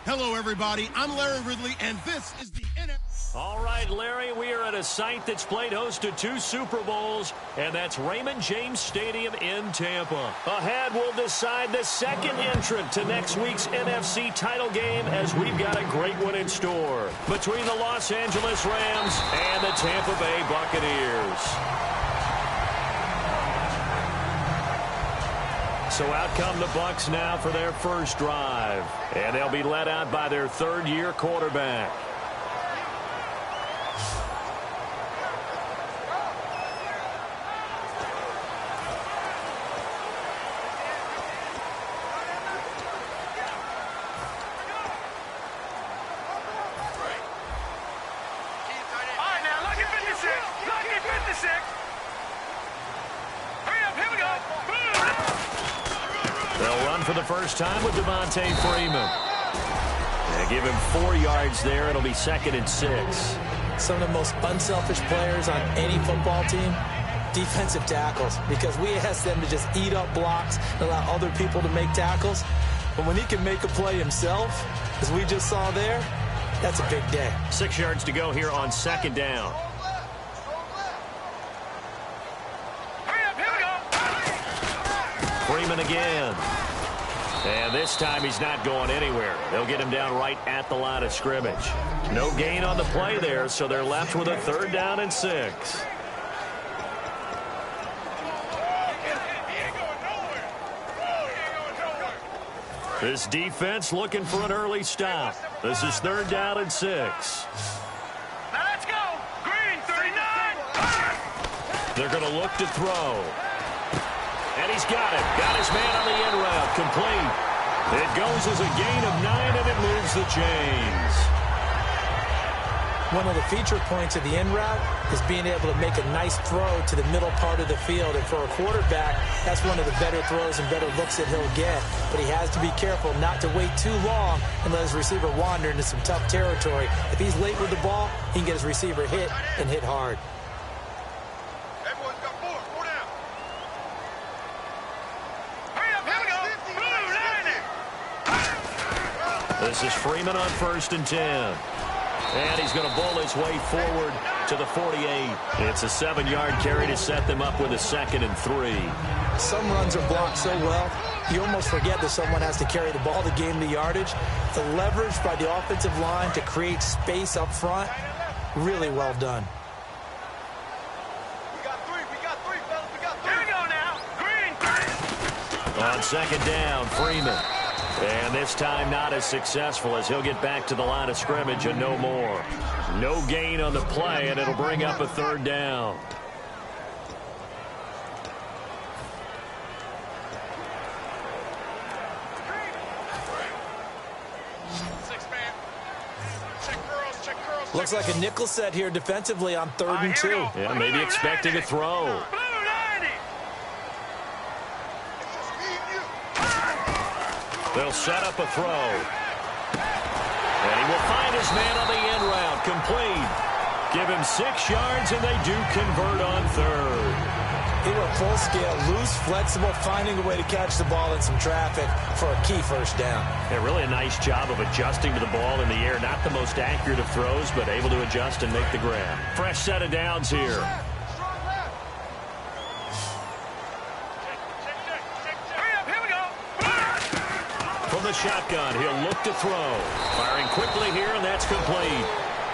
Hello, everybody. I'm Larry Ridley, and this is the NFL. All right, Larry, we are at a site that's played host to 2 Super Bowls, and that's Raymond James Stadium in Tampa. Ahead, we'll decide the second entrant to next week's NFC title game, as we've got a great one in store between the Los Angeles Rams and the Tampa Bay Buccaneers. So out come the Bucs now for their first drive, and they'll be led out by their third-year quarterback. They'll run for the first time with Devontae Freeman. They give him 4 yards there. It'll be 2nd and 6. Some of the most unselfish players on any football team, defensive tackles, because we ask them to just eat up blocks and allow other people to make tackles. But when he can make a play himself, as we just saw there, that's a big day. 6 yards to go here on 2nd down. Freeman again. And this time he's not going anywhere. They'll get him down right at the line of scrimmage. No gain on the play there, so they're left with a 3rd down and 6. This defense looking for an early stop. This is 3rd down and 6. Now let's go. Green, 39. They're going to look to throw. And he's got it. Got his man on the end route. Complete. It goes as a gain of 9, and it moves the chains. One of the feature points of the end route is being able to make a nice throw to the middle part of the field. And for a quarterback, that's one of the better throws and better looks that he'll get. But he has to be careful not to wait too long and let his receiver wander into some tough territory. If he's late with the ball, he can get his receiver hit and hit hard. This is Freeman on 1st and 10. And he's going to bowl his way forward to the 48. It's a 7-yard carry to set them up with a 2nd and 3. Some runs are blocked so well, you almost forget that someone has to carry the ball to gain the yardage. The leverage by the offensive line to create space up front, really well done. We got three, fellas. We got 3. Here we go now. Green. On 2nd down, Freeman. And this time not as successful, as he'll get back to the line of scrimmage and no more. No gain on the play, and it'll bring up a 3rd down. Looks like a nickel set here defensively on 3rd and 2. Yeah, maybe expecting a throw. They'll set up a throw. And he will find his man on the end route. Complete. Give him 6 yards, and they do convert on 3rd. He went full scale, loose, flexible, finding a way to catch the ball in some traffic for a key 1st down. Yeah, really a nice job of adjusting to the ball in the air. Not the most accurate of throws, but able to adjust and make the grab. Fresh set of downs here. From the shotgun, he'll look to throw. Firing quickly here, and that's complete.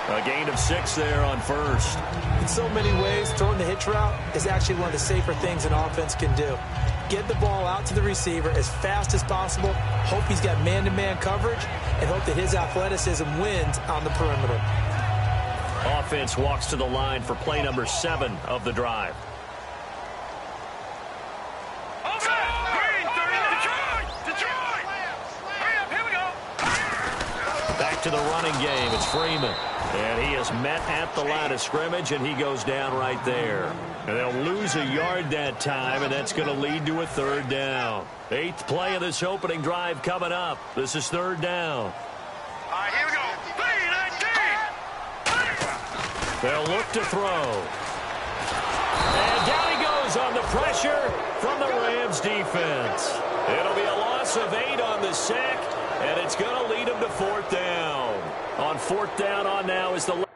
A gain of 6 there on 1st. In so many ways, throwing the hitch route is actually one of the safer things an offense can do. Get the ball out to the receiver as fast as possible, hope he's got man-to-man coverage, and hope that his athleticism wins on the perimeter. Offense walks to the line for play number 7 of the drive. Back to the running game. It's Freeman. And he is met at the line of scrimmage, and he goes down right there. And they'll lose a yard that time, and that's going to lead to a 3rd down. 8th play of this opening drive coming up. This is 3rd down. All right, here we go. 3-19. They'll look to throw. And down he goes on the pressure from the Rams defense. It'll be a loss of 8 on the sack, And it's going to lead him to fourth down. On fourth down on now is the...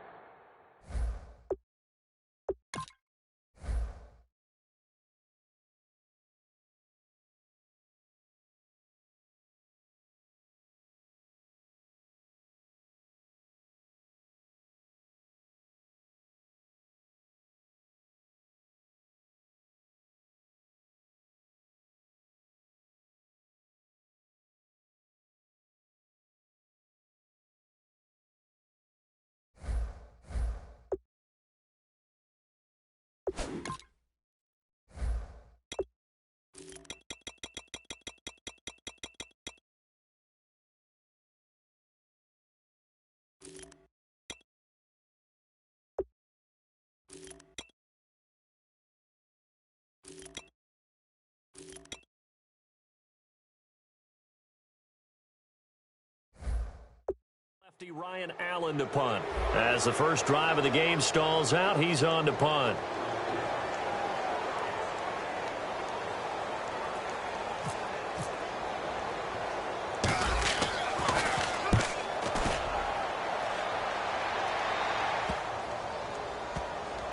Lefty Ryan Allen to punt. As the first drive of the game stalls out, he's on to punt.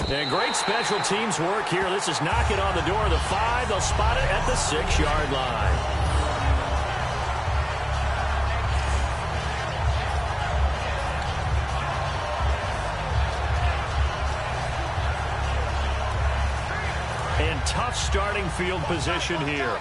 And great special teams work here. This is knocking on the door of the 5. They'll spot it at the 6-yard line. And tough starting field position here.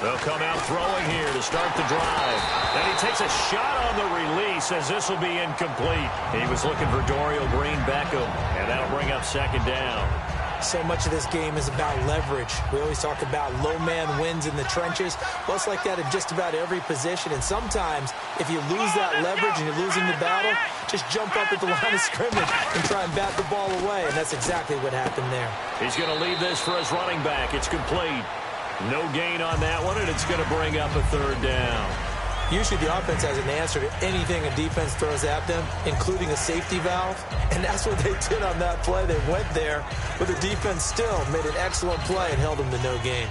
They'll come out throwing here to start the drive. And he takes a shot on the release as this will be incomplete. He was looking for Dorial Green-Beckham, and that'll bring up second down. So much of this game is about leverage. We always talk about low man wins in the trenches. Well, it's like that in just about every position. And sometimes, if you lose that leverage and you're losing the battle, just jump up at the line of scrimmage and try and bat the ball away. And that's exactly what happened there. He's going to leave this for his running back. It's complete. No gain on that one, and it's going to bring up a third down. Usually the offense has an answer to anything a defense throws at them, including a safety valve. And that's what they did on that play. They went there, but the defense still made an excellent play and held them to no gain.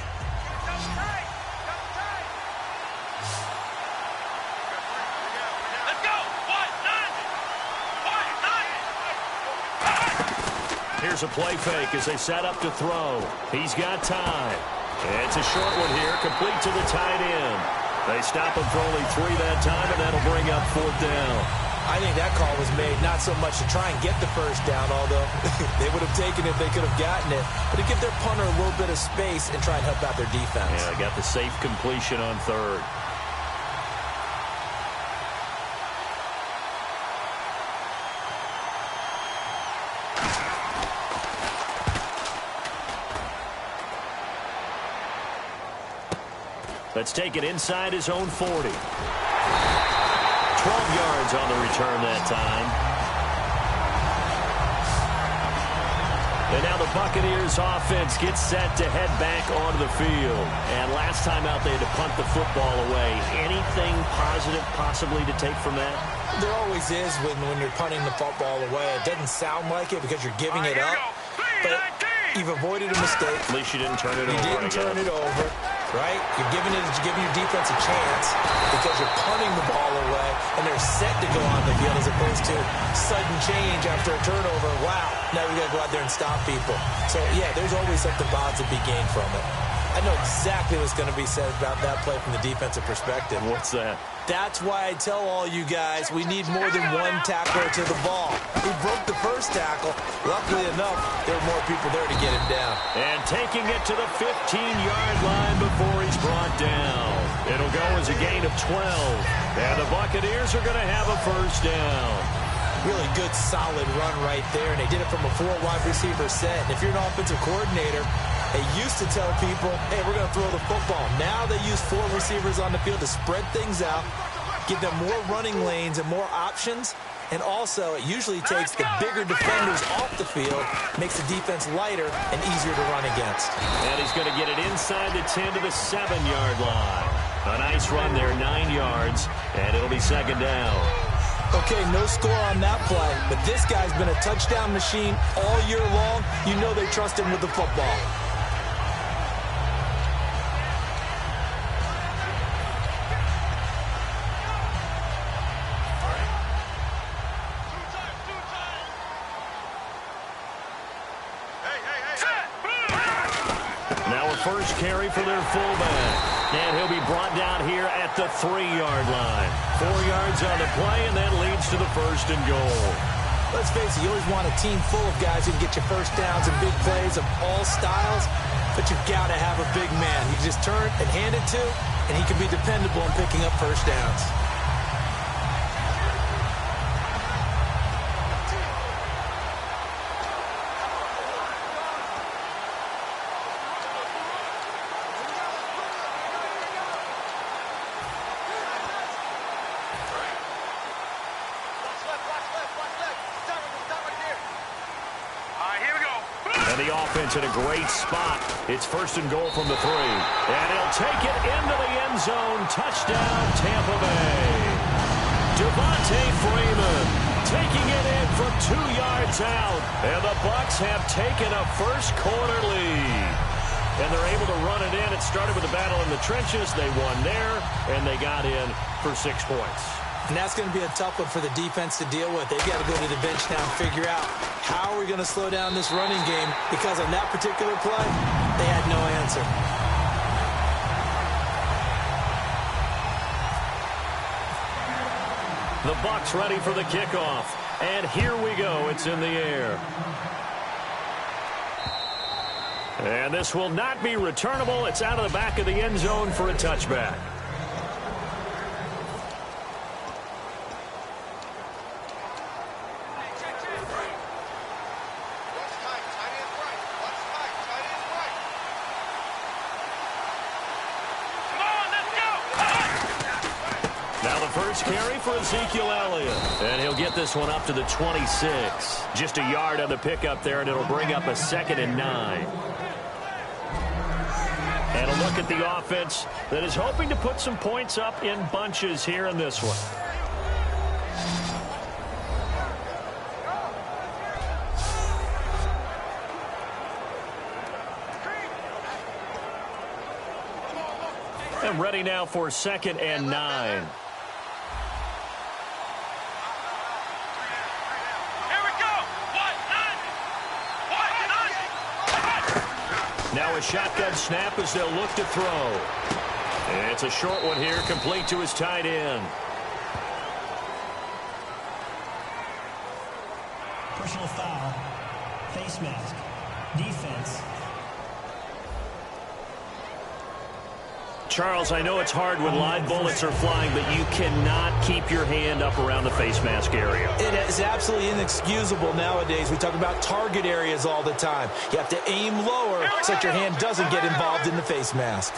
Here's a play fake as they set up to throw. He's got time. It's a short one here, complete to the tight end. They stop him for only 3 that time, and that'll bring up fourth down. I think that call was made not so much to try and get the first down, although they would have taken it if they could have gotten it, but to give their punter a little bit of space and try and help out their defense. Yeah, they got the safe completion on third. Let's take it inside his own 40. 12 yards on the return that time. And now the Buccaneers offense gets set to head back onto the field. And last time out they had to punt the football away. Anything positive possibly to take from that? There always is when you're punting the football away. It doesn't sound like it because you're giving it up. But you've avoided a mistake. At least you didn't turn it over. You didn't turn it over. Right? You're giving your defense a chance because you're punting the ball away and they're set to go on the field as opposed to sudden change after a turnover. Wow, now we got to go out there and stop people. So, yeah, there's always something positive to be gained from it. I know exactly what's going to be said about that play from the defensive perspective. What's that? That's why I tell all you guys we need more than one tackler to the ball. We broke the first tackle. Luckily enough, there were more people there to get him down. And taking it to the 15-yard line before he's brought down. It'll go as a gain of 12. And the Buccaneers are going to have a first down. Really good, solid run right there. And they did it from a 4-wide receiver set. And if you're an offensive coordinator, they used to tell people, hey, we're going to throw the football. Now they use 4 receivers on the field to spread things out, give them more running lanes and more options. And also, it usually takes the bigger defenders off the field, makes the defense lighter and easier to run against. And he's going to get it inside the 10 to the 7-yard line. A nice run there, 9 yards, and it'll be second down. Okay, no score on that play, but this guy's been a touchdown machine all year long. You know they trust him with the football. Now a first carry for their fullback. And he'll be brought down here at the 3-yard line. 4 yards on the play, and that leads to the first and goal. Let's face it, you always want a team full of guys who can get you first downs and big plays of all styles, but you've got to have a big man. You can just turn and hand it to, and he can be dependable in picking up first downs. And the offense in a great spot. It's first and goal from the 3. And he'll take it into the end zone. Touchdown, Tampa Bay. Devontae Freeman taking it in from 2 yards out. And the Bucs have taken a first quarter lead. And they're able to run it in. It started with a battle in the trenches. They won there, and they got in for 6 points. And that's going to be a tough one for the defense to deal with. They've got to go to the bench now and figure out how are we going to slow down this running game, because on that particular play, they had no answer. The Bucs ready for the kickoff. And here we go. It's in the air. And this will not be returnable. It's out of the back of the end zone for a touchback. First carry for Ezekiel Elliott. And he'll get this one up to the 26. Just a yard on the pickup there, and it'll bring up a 2nd and 9. And a look at the offense that is hoping to put some points up in bunches here in this one. And ready now for 2nd and 9. Now a shotgun snap as they'll look to throw. It's a short one here, complete to his tight end. Personal foul, face mask, defense. Charles, I know it's hard when live bullets are flying, but you cannot keep your hand up around the face mask area. It is absolutely inexcusable nowadays. We talk about target areas all the time. You have to aim lower so that your hand doesn't get involved in the face mask.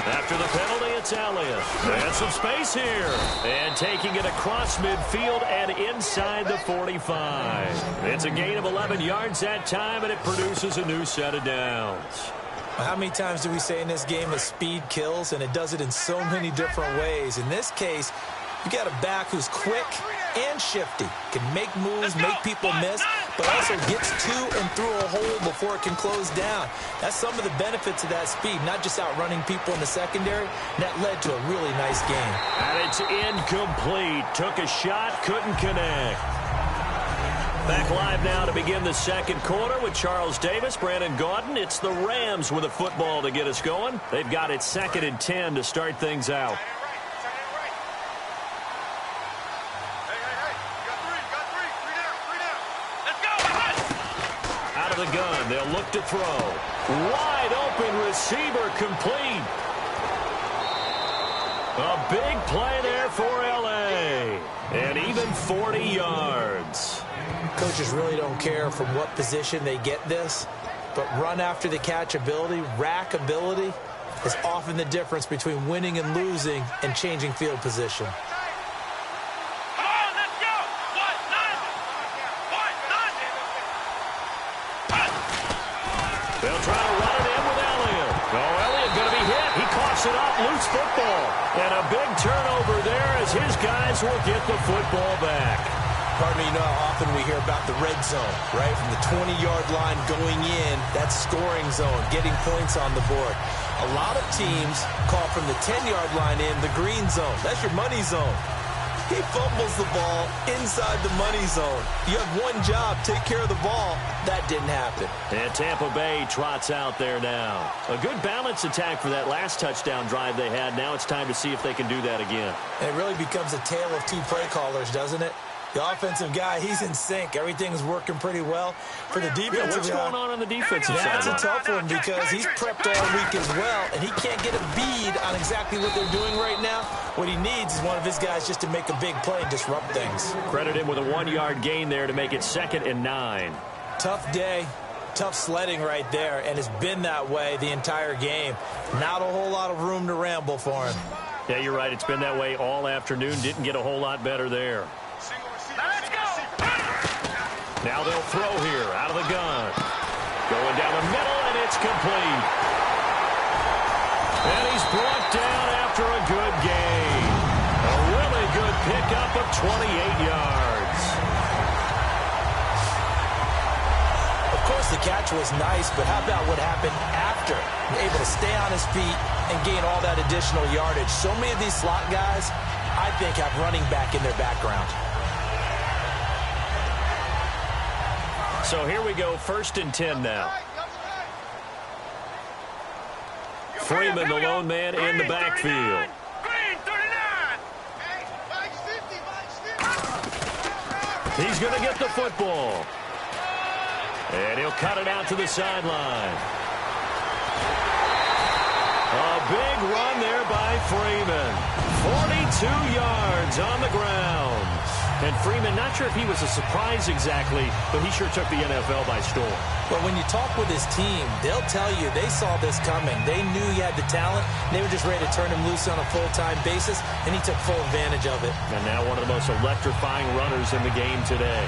After the penalty, it's Elliott. And some space here. And taking it across midfield and inside the 45. It's a gain of 11 yards that time, and it produces a new set of downs. How many times do we say in this game that speed kills, and it does it in so many different ways? In this case, you got a back who's quick and shifty, can make moves, make people miss, but also gets to and through a hole before it can close down. That's some of the benefits of that speed, not just outrunning people in the secondary. That led to a really nice game. And it's incomplete. Took a shot, couldn't connect. Back live now to begin the second quarter with Charles Davis, Brandon Gaudin. It's the Rams with a football to get us going. They've got it 2nd and 10 to start things out. Out of the gun, they'll look to throw. Wide open receiver, complete. A big play there for L.A. And even 40 yards. Coaches really don't care from what position they get this, but run after the catch ability, rack ability, is often the difference between winning and losing and changing field position. They'll try to run it in with Elliott. Oh, Elliott going to be hit. He caught picks it up, loose football. And a big turnover there as his guys will get the football back. Pardon me, you know how often we hear about the red zone, right? From the 20-yard line going in, that's scoring zone, getting points on the board. A lot of teams call from the 10-yard line in the green zone. That's your money zone. He fumbles the ball inside the money zone. You have one job, take care of the ball. That didn't happen. And Tampa Bay trots out there now. A good balance attack for that last touchdown drive they had. Now it's time to see if they can do that again. And it really becomes a tale of two play callers, doesn't it? The offensive guy, he's in sync. Everything's working pretty well. For the defensive guy, what's going on the defensive side? That's a tough one because he's prepped all week as well, and he can't get a bead on exactly what they're doing right now. What he needs is one of his guys just to make a big play and disrupt things. Credit him with a 1-yard gain there to make it 2nd and 9. Tough day, tough sledding right there, and it's been that way the entire game. Not a whole lot of room to ramble for him. Yeah, you're right. It's been that way all afternoon. Didn't get a whole lot better there. Now they'll throw here out of the gun. Going down the middle, and it's complete. And he's brought down after a good gain. A really good pickup of 28 yards. Of course, the catch was nice, but how about what happened after? Able to stay on his feet and gain all that additional yardage. So many of these slot guys, I think, have running back in their background. So here we go, 1st and 10 now. Freeman, the lone man in the backfield. He's going to get the football. And he'll cut it out to the sideline. A big run there by Freeman. 42 yards on the ground. And Freeman, not sure if he was a surprise exactly, but he sure took the NFL by storm. But when you talk with his team, they'll tell you they saw this coming. They knew he had the talent. They were just ready to turn him loose on a full-time basis, and he took full advantage of it. And now one of the most electrifying runners in the game today.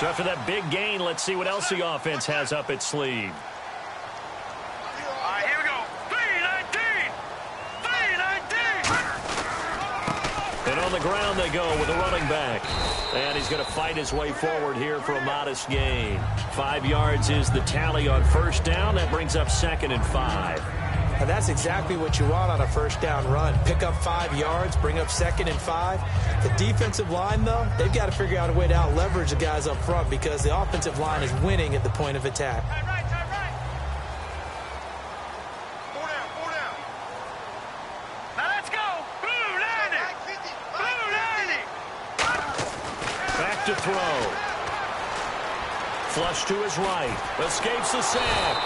So after that big gain, let's see what else the offense has up its sleeve. And on the ground they go with a running back. And he's going to fight his way forward here for a modest gain. 5 yards is the tally on 1st down. That brings up 2nd and 5. And that's exactly what you want on a 1st down run. Pick up 5 yards, bring up 2nd and 5. The defensive line, though, they've got to figure out a way to out-leverage the guys up front because the offensive line is winning at the point of attack. To throw. Flush to his right. Escapes the sack.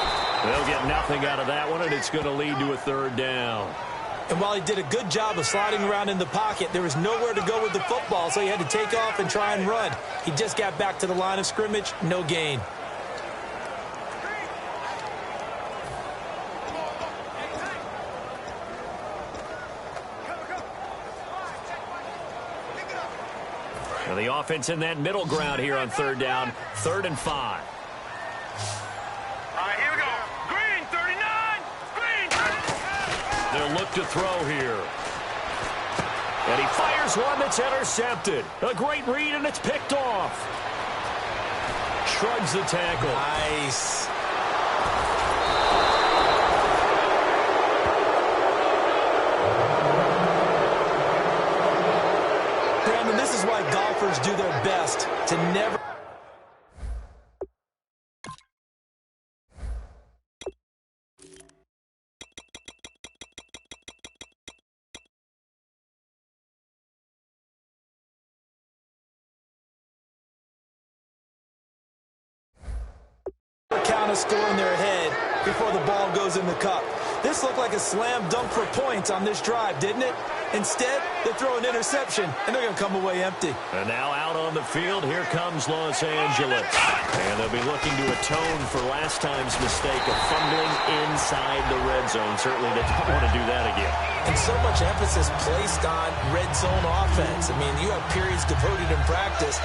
They'll get nothing out of that one, and it's going to lead to a 3rd down. And while he did a good job of sliding around in the pocket, there was nowhere to go with the football, so he had to take off and try and run. He just got back to the line of scrimmage, no gain. And the offense in that middle ground here on 3rd down, 3rd and 5. All right, here we go. Green, 39. Green, 39. They'll look to throw here. And he fires one that's intercepted. A great read, and it's picked off. Shrugs the tackle. Nice. This is why golfers do their best to never... count a score in their head before the ball goes in the cup. This looked like a slam dunk for points on this drive, didn't it? Instead, they throw an interception, and they're going to come away empty. And now out on the field, here comes Los Angeles. And they'll be looking to atone for last time's mistake of fumbling inside the red zone. Certainly they don't want to do that again. And so much emphasis placed on red zone offense. I mean, you have periods devoted in practice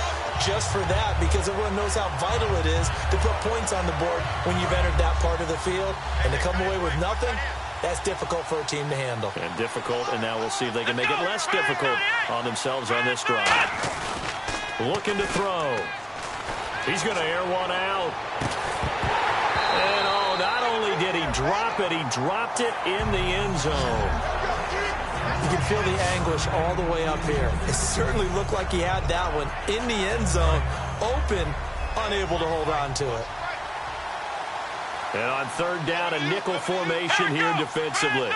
just for that, because everyone knows how vital it is to put points on the board when you've entered that part of the field. And to come away with nothing, that's difficult for a team to handle. And difficult, and now we'll see if they can make it less difficult on themselves on this drive. Looking to throw. He's going to air one out. And, oh, not only did he drop it, he dropped it in the end zone. You can feel the anguish all the way up here. It certainly looked like he had that one in the end zone, open, unable to hold on to it. And on third down, a nickel formation here defensively.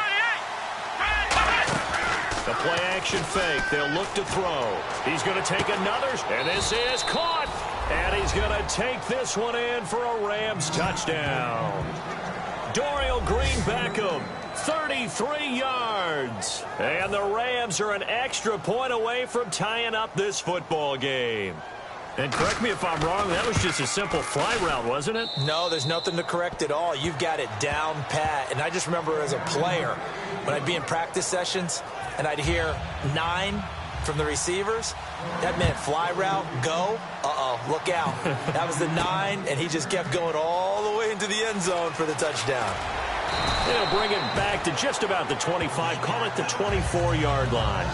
The play-action fake. They'll look to throw. He's going to take another, and this is caught. And he's going to take this one in for a Rams touchdown. Dorial Green Beckham, 33 yards. And the Rams are an extra point away from tying up this football game. And correct me if I'm wrong, that was just a simple fly route, wasn't it? No, there's nothing to correct at all. You've got it down pat. And I just remember as a player, when I'd be in practice sessions and I'd hear 9 from the receivers, that meant fly route, go, look out. That was the 9, and he just kept going all the way into the end zone for the touchdown. They'll bring it back to just about the 25, call it the 24-yard line.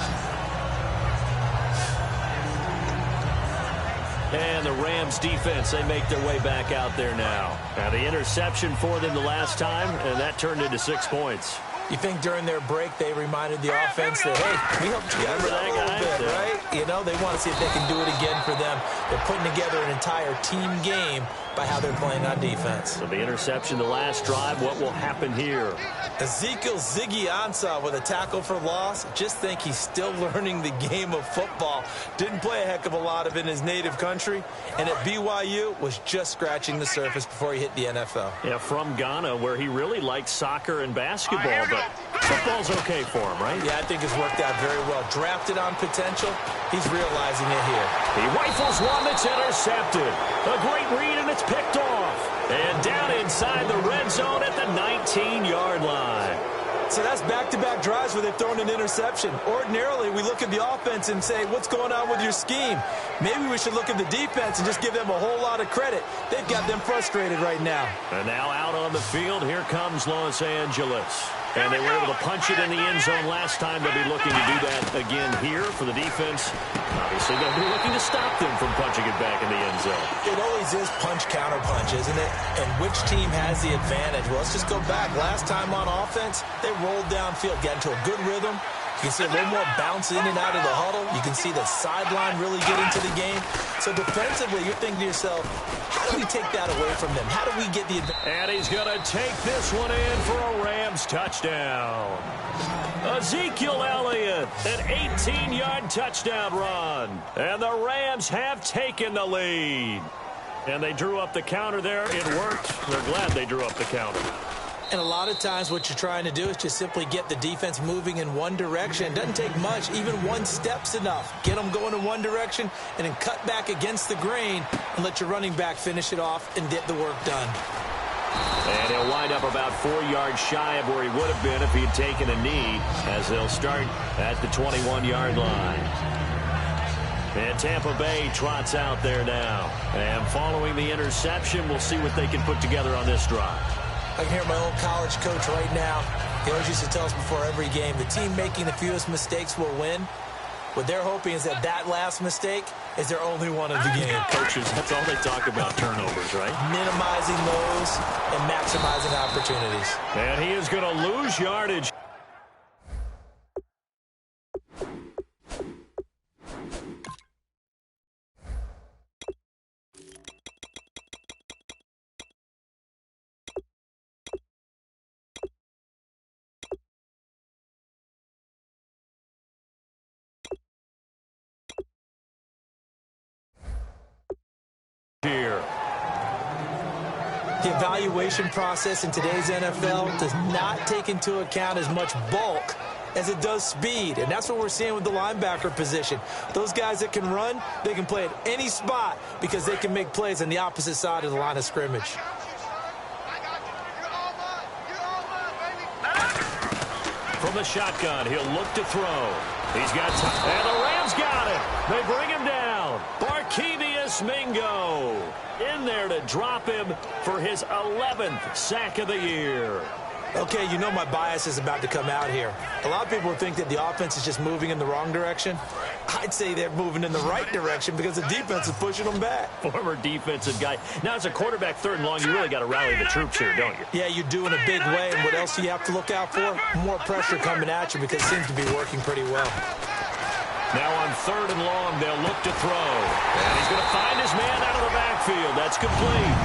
And the Rams defense, they make their way back out there now. Now the interception for them the last time, and that turned into 6 points. You think during their break they reminded the offense that, hey, we helped you guys out a little bit, right? You know, they want to see if they can do it again for them. They're putting together an entire team game by how they're playing on defense. So the interception the last drive, what will happen here? Ezekiel Ziggy Ansah with a tackle for loss. Just think he's still learning the game of football. Didn't play a heck of a lot of it in his native country. And at BYU was just scratching the surface before he hit the NFL. Yeah, from Ghana, where he really likes soccer and basketball, but football's okay for him, right? Yeah, I think it's worked out very well. Drafted on potential, he's realizing it here. He rifles one that's intercepted. A great read, and it's picked off. And down inside the red zone at the 19-yard line. So that's back-to-back drives where they've thrown an interception. Ordinarily, we look at the offense and say, what's going on with your scheme? Maybe we should look at the defense and just give them a whole lot of credit. They've got them frustrated right now. And now out on the field, here comes Los Angeles. And they were able to punch it in the end zone last time. They'll be looking to do that again here for the defense. Obviously, they'll be looking to stop them from punching it back in the end zone. It always is punch-counter-punch, isn't it? And which team has the advantage? Well, let's just go back. Last time on offense, they rolled downfield, got into a good rhythm. You can see a little more bounce in and out of the huddle. You can see the sideline really get into the game. So defensively, you're thinking to yourself, how do we take that away from them? How do we get the advantage? And he's going to take this one in for a Rams touchdown. Ezekiel Elliott, an 18-yard touchdown run. And the Rams have taken the lead. And they drew up the counter there. It worked. They're glad they drew up the counter. And a lot of times what you're trying to do is just simply get the defense moving in one direction. It doesn't take much. Even one step's enough. Get them going in one direction and then cut back against the grain and let your running back finish it off and get the work done. And he'll wind up about 4 yards shy of where he would have been if he had taken a knee, as they'll start at the 21-yard line. And Tampa Bay trots out there now. And following the interception, we'll see what they can put together on this drive. I can hear my old college coach right now. He always used to tell us before every game, the team making the fewest mistakes will win. What they're hoping is that that last mistake is their only one of the game. Coaches, that's all they talk about, turnovers, right? Minimizing those and maximizing opportunities. And he is going to lose yardage. Here. The evaluation process in today's NFL does not take into account as much bulk as it does speed, and that's what we're seeing with the linebacker position. Those guys that can run, they can play at any spot because they can make plays on the opposite side of the line of scrimmage. From the shotgun, he'll look to throw. He's got time, and the Rams got it. They bring him down. Barkevius Barkevius Mingo in there to drop him for his 11th sack of the year. Okay, you know my bias is about to come out here. A lot of people think that the offense is just moving in the wrong direction. I'd say they're moving in the right direction because the defense is pushing them back. Former defensive guy. Now, as a quarterback, 3rd and long, you really got to rally the troops here, don't you? Yeah, you do in a big way. And what else do you have to look out for? More pressure coming at you because it seems to be working pretty well. Now on 3rd and long, they'll look to throw. And he's going to find his man out of the backfield. That's complete.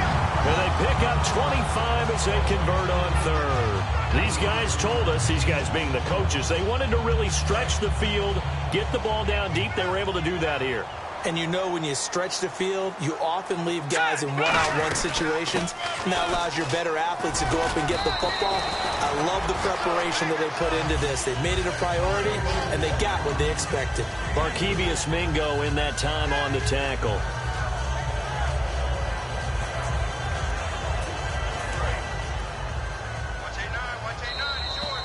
And they pick up 25 as they convert on 3rd. These guys told us, these guys being the coaches, they wanted to really stretch the field, get the ball down deep. They were able to do that here. And you know when you stretch the field, you often leave guys in one-on-one situations, and that allows your better athletes to go up and get the football. I love the preparation that they put into this. They made it a priority, and they got what they expected. Barkevius Mingo in that time on the tackle.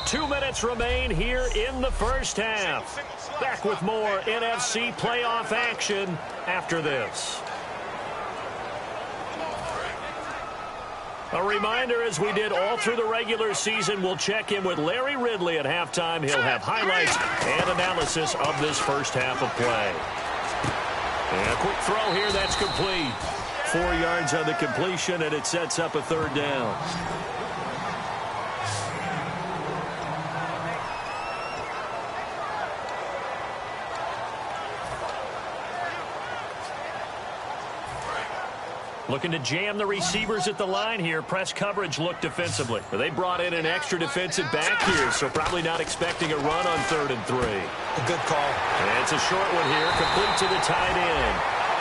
Two minutes remain here in the first half. Back with more NFC playoff action after this. A reminder, as we did all through the regular season, we'll check in with Larry Ridley at halftime. He'll have highlights and analysis of this first half of play. And a quick throw here, that's complete. 4 yards on the completion, and it sets up a 3rd down. Looking to jam the receivers at the line here. Press coverage look defensively. They brought in an extra defensive back here, so probably not expecting a run on 3rd and 3. A good call. And it's a short one here, complete to the tight end.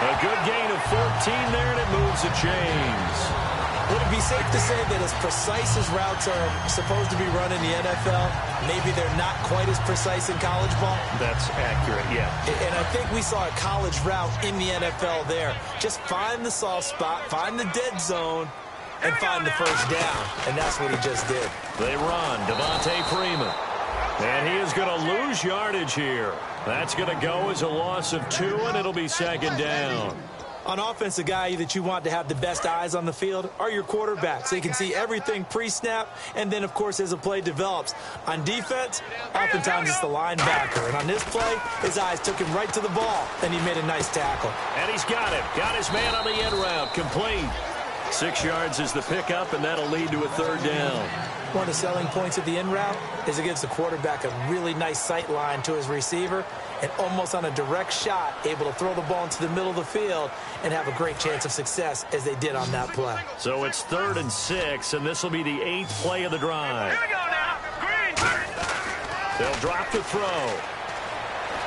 A good gain of 14 there, and it moves the chains. Would it be safe to say that as precise as routes are supposed to be run in the NFL, maybe they're not quite as precise in college ball? That's accurate, yeah. And I think we saw a college route in the NFL there. Just find the soft spot, find the dead zone, and find the first down. And that's what he just did. They run. Devontae Freeman. And he is going to lose yardage here. That's going to go as a loss of 2, and it'll be 2nd down. On offense, the guy that you want to have the best eyes on the field are your quarterbacks. So you can see everything pre-snap, and then, of course, as the play develops. On defense, oftentimes it's the linebacker. And on this play, his eyes took him right to the ball, and he made a nice tackle. And he's got it. Got his man on the end route. Complete. 6 yards is the pickup, and that'll lead to a 3rd down. One of the selling points of the in route is it gives the quarterback a really nice sight line to his receiver, and almost on a direct shot, able to throw the ball into the middle of the field and have a great chance of success as they did on that play. So it's 3rd and 6, and this will be the 8th play of the drive. Here we go now. Green. They'll drop the throw.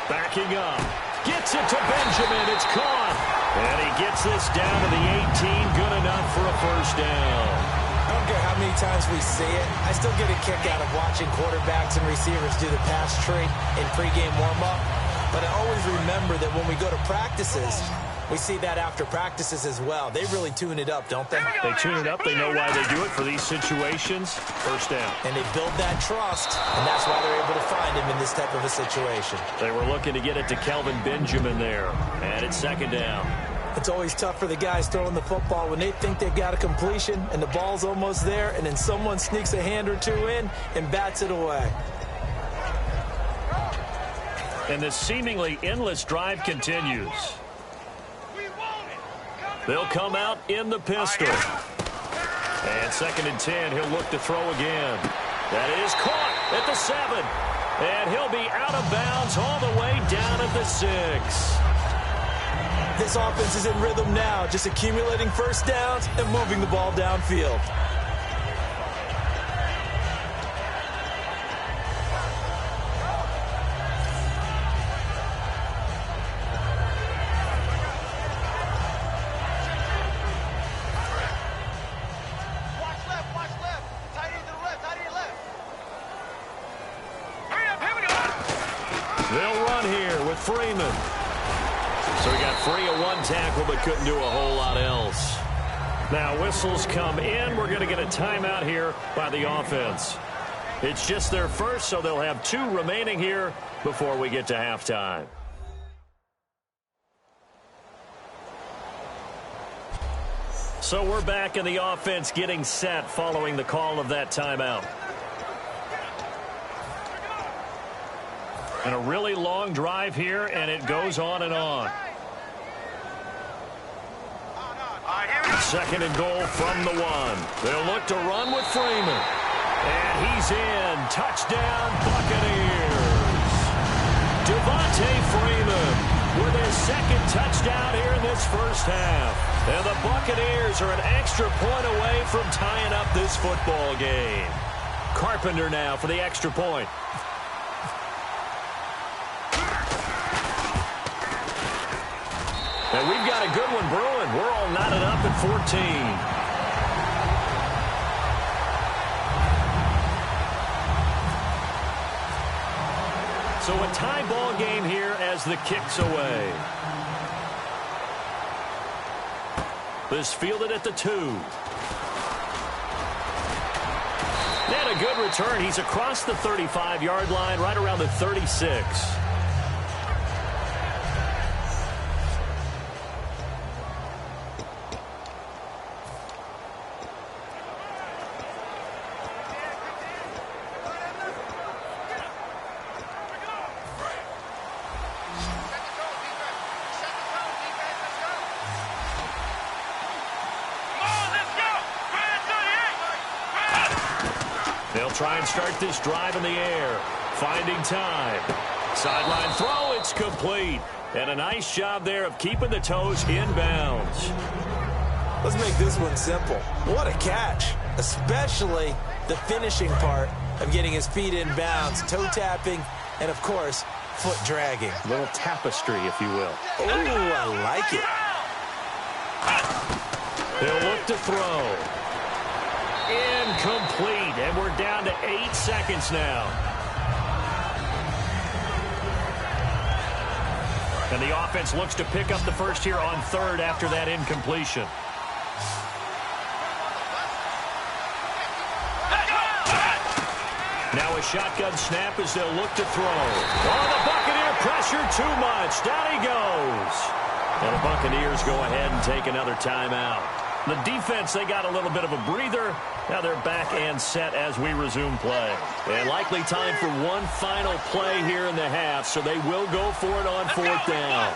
Backing up. Gets it to Benjamin. It's caught. And he gets this down to the 18. Good enough for a 1st down. I don't care how many times we see it. I still get a kick out of watching quarterbacks and receivers do the pass tree in pregame warm-up. But I always remember that when we go to practices, we see that after practices as well. They really tune it up, don't they? They tune it up. They know why they do it for these situations. 1st down. And they build that trust, and that's why they're able to find him in this type of a situation. They were looking to get it to Kelvin Benjamin there. And it's 2nd down. It's always tough for the guys throwing the football when they think they've got a completion and the ball's almost there, and then someone sneaks a hand or two in and bats it away. And this seemingly endless drive continues. They'll come out in the pistol. And 2nd and 10, he'll look to throw again. That is caught at the 7. And he'll be out of bounds all the way down at the 6. This offense is in rhythm now, just accumulating 1st downs and moving the ball downfield. They'll run here with Freeman. So he got free of 1 tackle but couldn't do a whole lot else. Now whistles come in. We're going to get a timeout here by the offense. It's just their first, so they'll have 2 remaining here before we get to halftime. So we're back in the offense getting set following the call of that timeout. And a really long drive here, and it goes on and on. Second and goal from the 1. They'll look to run with Freeman. And he's in. Touchdown, Buccaneers. Devontae Freeman with his second touchdown here in this first half. And the Buccaneers are an extra point away from tying up this football game. Carpenter now for the extra point. And we've got a good one brewing. We're all knotted up at 14. So a tie ball game here as the kick's away. This fielded at the 2. And a good return. He's across the 35-yard line, right around the 36. Try and start this drive in the air. Finding time. Sideline throw. It's complete. And a nice job there of keeping the toes in bounds. Let's make this one simple. What a catch. Especially the finishing part of getting his feet in bounds, toe tapping, and, of course, foot dragging. A little tapestry, if you will. Oh, I like it. They'll look to throw. Incomplete, and we're down to 8 seconds now. And the offense looks to pick up the first here on 3rd after that incompletion. Now a shotgun snap as they'll look to throw. Oh, the Buccaneer pressure too much. Down he goes. And the Buccaneers go ahead and take another timeout. The defense, they got a little bit of a breather. Now they're back and set as we resume play. And likely time for one final play here in the half, so they will go for it on 4th down.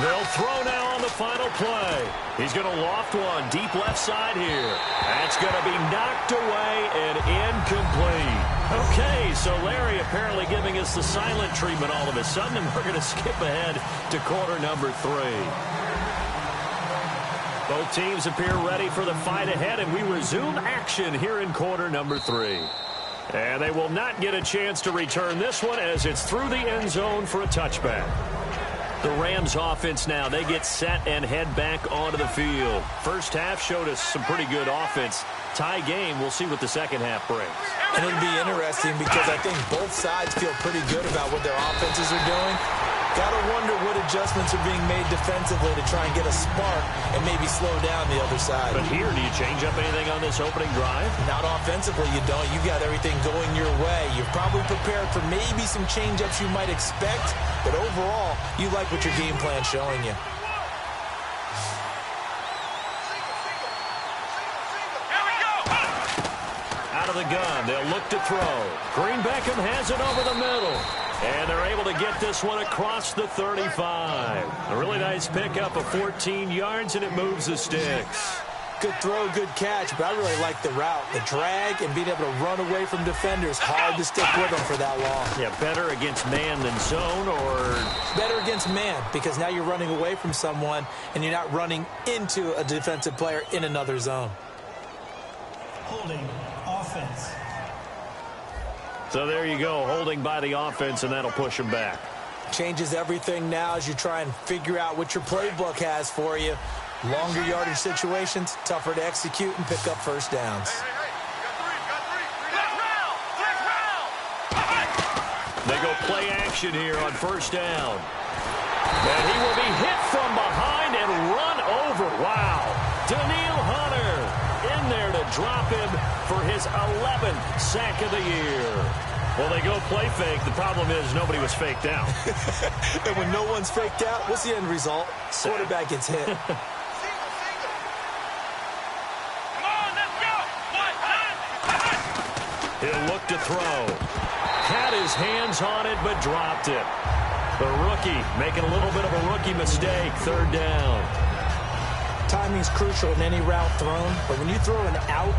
They'll throw now on the final play. He's going to loft one deep left side here. That's going to be knocked away and incomplete. Okay, so Larry apparently giving us the silent treatment all of a sudden, and we're going to skip ahead to quarter number 3. Both teams appear ready for the fight ahead, and we resume action here in quarter number 3. And they will not get a chance to return this one as it's through the end zone for a touchback. The Rams offense now, they get set and head back onto the field. First half showed us some pretty good offense. Tie game, we'll see what the second half brings. And it'll be interesting because I think both sides feel pretty good about what their offenses are doing. Gotta wonder what adjustments are being made defensively to try and get a spark and maybe slow down the other side. But here, do you change up anything on this opening drive? Not offensively, you don't. You've got everything going your way. You're probably prepared for maybe some change-ups you might expect, but overall, you like what your game plan's showing you. Out of the gun, they'll look to throw. Green Beckham has it over the middle. And they're able to get this one across the 35. A really nice pickup of 14 yards, and it moves the sticks. Good throw, good catch, but I really like the route. The drag and being able to run away from defenders. Hard to stick with them for that long. Yeah, better against man than zone, or? Better against man, because now you're running away from someone, and you're not running into a defensive player in another zone. Holding offense. So there you go, holding by the offense, and that'll push them back. Changes everything now as you try and figure out what your playbook has for you. Longer yardage situations, tougher to execute and pick up first downs. They go play action here on first down. And he will be hit from behind and run over. Wow. Daniil Hunter in there to drop him for his 11th sack of the year. Well, they go play fake. The problem is nobody was faked out. And when no one's faked out, what's the end result? Quarterback gets hit. Come on, let's go. He'll look to throw. Had his hands on it, but dropped it. The rookie making a little bit of a rookie mistake. Third down. Timing's crucial in any route thrown, but when you throw an out,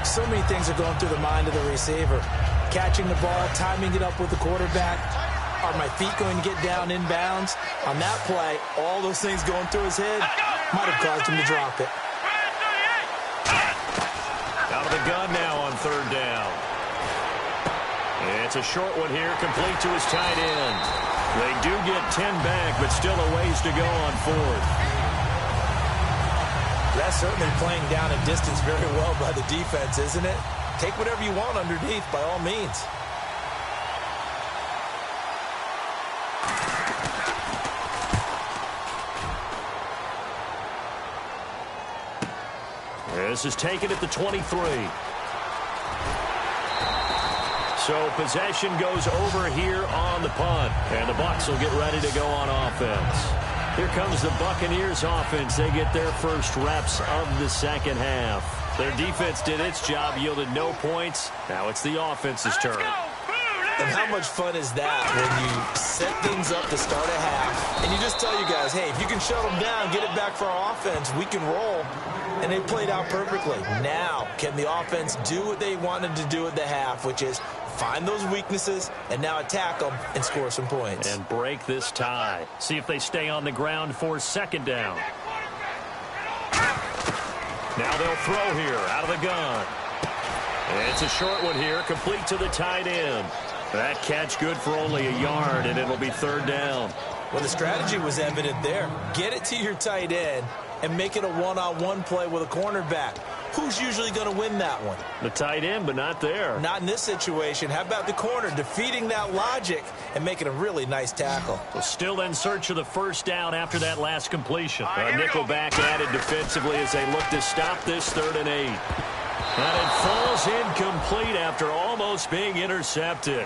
so many things are going through the mind of the receiver. Catching the ball, timing it up with the quarterback. Are my feet going to get down inbounds? On that play, all those things going through his head might have caused him to drop it. Out of the gun now on third down. It's a short one here, complete to his tight end. They do get 10 back, but still a ways to go on fourth. That's certainly playing down a distance very well by the defense, isn't it? Take whatever you want underneath, by all means. This is taken at the 23. So possession goes over here on the punt, and the Bucs will get ready to go on offense. Here comes the Buccaneers offense. They get their first reps of the second half. Their defense did its job, yielded no points. Now it's the offense's turn. And how much fun is that when you set things up to start a half, and you just tell you guys, hey, if you can shut them down, get it back for our offense, we can roll. And they played out perfectly. Now, can the offense do what they wanted to do at the half, which is find those weaknesses and now attack them and score some points. And break this tie. See if they stay on the ground for second down. Now they'll throw here out of the gun. It's a short one here, complete to the tight end. That catch good for only a yard, and it'll be third down. Well, the strategy was evident there. Get it to your tight end and make it a one-on-one play with a cornerback. Who's usually going to win that one? The tight end, but not there. Not in this situation. How about the corner defeating that logic and making a really nice tackle? Well, still in search of the first down after that last completion. A nickel back added defensively as they look to stop this 3rd and 8. And it falls incomplete after almost being intercepted.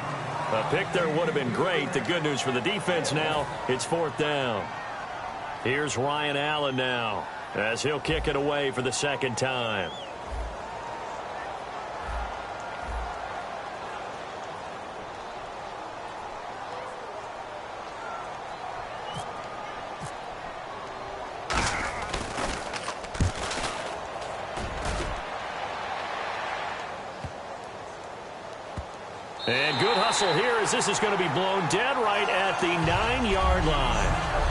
A pick there would have been great. The good news for the defense now, it's 4th down. Here's Ryan Allen now as he'll kick it away for the second time. And good hustle here as this is going to be blown dead right at the 9-yard line.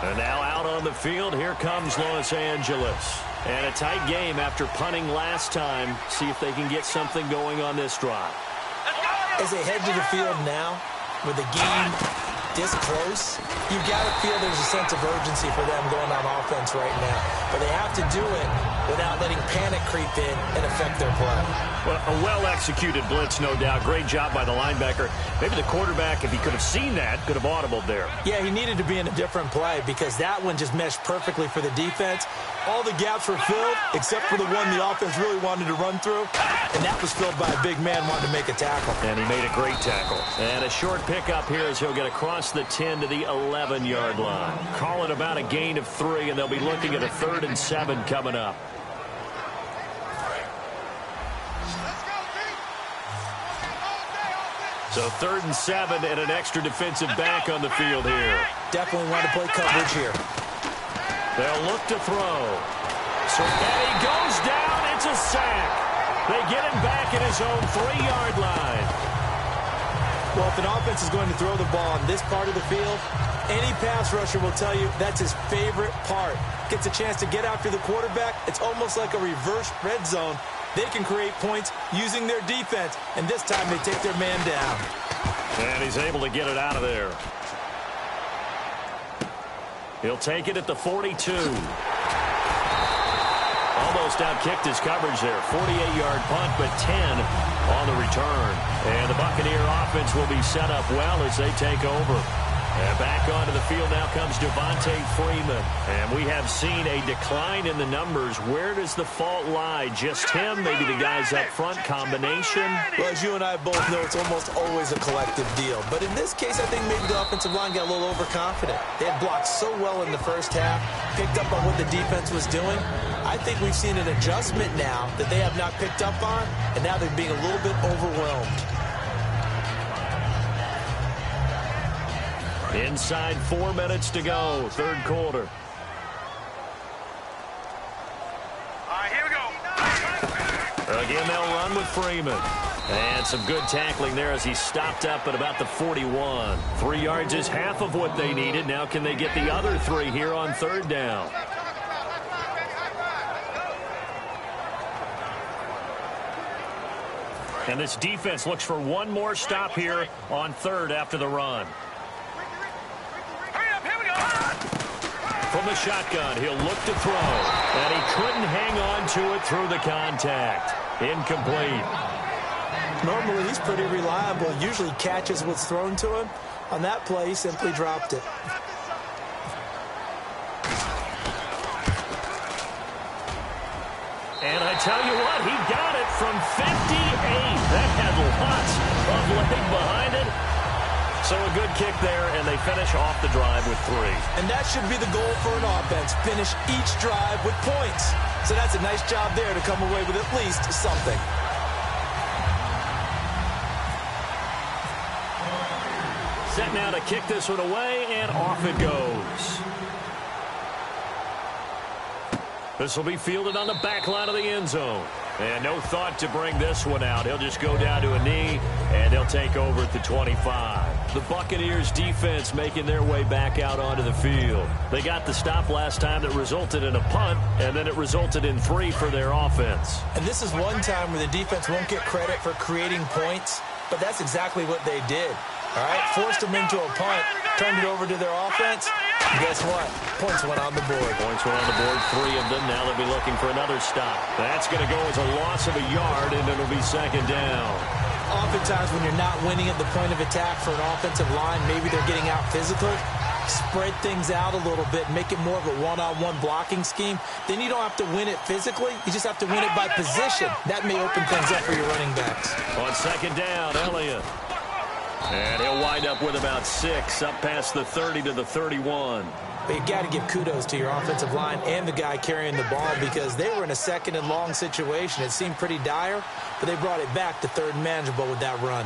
And now out on the field, here comes Los Angeles. And a tight game after punting last time. See if they can get something going on this drive. As they head to the field now, with the game this close, you've got to feel there's a sense of urgency for them going on offense right now. But they have to do it without letting panic creep in and affect their play. Well, a well-executed blitz, no doubt. Great job by the linebacker. Maybe the quarterback, if he could have seen that, could have audibled there. Yeah, he needed to be in a different play because that one just meshed perfectly for the defense. All the gaps were filled except for the one the offense really wanted to run through, and that was filled by a big man wanting to make a tackle. And he made a great tackle. And a short pickup here as he'll get across the 10 to the 11-yard line. Call it about a gain of 3, and they'll be looking at a 3rd and 7 coming up. So 3rd and 7 and an extra defensive back on the field here. Definitely want to play coverage here. They'll look to throw. So and he goes down. It's a sack. They get him back at his own 3-yard line. Well, if an offense is going to throw the ball on this part of the field, any pass rusher will tell you that's his favorite part. Gets a chance to get after the quarterback. It's almost like a reverse red zone. They can create points using their defense, and this time they take their man down. And he's able to get it out of there. He'll take it at the 42. Almost outkicked his coverage there. 48-yard punt, but 10 on the return. And the Buccaneer offense will be set up well as they take over. And back onto the field now comes Devontae Freeman. And we have seen a decline in the numbers. Where does the fault lie? Just him? Maybe the guys up front? Combination? Well, as you and I both know, it's almost always a collective deal. But in this case, I think maybe the offensive line got a little overconfident. They had blocked so well in the first half, picked up on what the defense was doing. I think we've seen an adjustment now that they have not picked up on, and now they're being a little bit overwhelmed. Inside 4 minutes to go, third quarter. All right, here we go. Again, they'll run with Freeman. And some good tackling there as he stopped up at about the 41. 3 yards is half of what they needed. Now can they get the other 3 here on third down? And this defense looks for one more stop here on third after the run. From the shotgun, he'll look to throw. And he couldn't hang on to it through the contact. Incomplete. Normally, he's pretty reliable. Usually catches what's thrown to him. On that play, he simply dropped it. And I tell you what, he got it from 58. That had lots of leg behind it. So a good kick there, and they finish off the drive with 3. And that should be the goal for an offense. Finish each drive with points. So that's a nice job there to come away with at least something. Set now to kick this one away, and off it goes. This will be fielded on the back line of the end zone. And no thought to bring this one out. He'll just go down to a knee, and they'll take over at the 25. The Buccaneers defense making their way back out onto the field. They got the stop last time that resulted in a punt, and then it resulted in 3 for their offense. And this is one time where the defense won't get credit for creating points, but that's exactly what they did. All right, forced them into a punt, turned it over to their offense. Guess what? Points went on the board. Points went on the board, 3 of them. Now they'll be looking for another stop. That's going to go as a loss of a yard, and it'll be second down. Oftentimes when you're not winning at the point of attack for an offensive line, maybe they're getting out physically. Spread things out a little bit, make it more of a one-on-one blocking scheme. Then you don't have to win it physically. You just have to win it by position. That may open things up for your running backs. On second down, Elliott. And he'll wind up with about 6, up past the 30 to the 31. But you got to give kudos to your offensive line and the guy carrying the ball because they were in a second and long situation. It seemed pretty dire, but they brought it back to third and manageable with that run.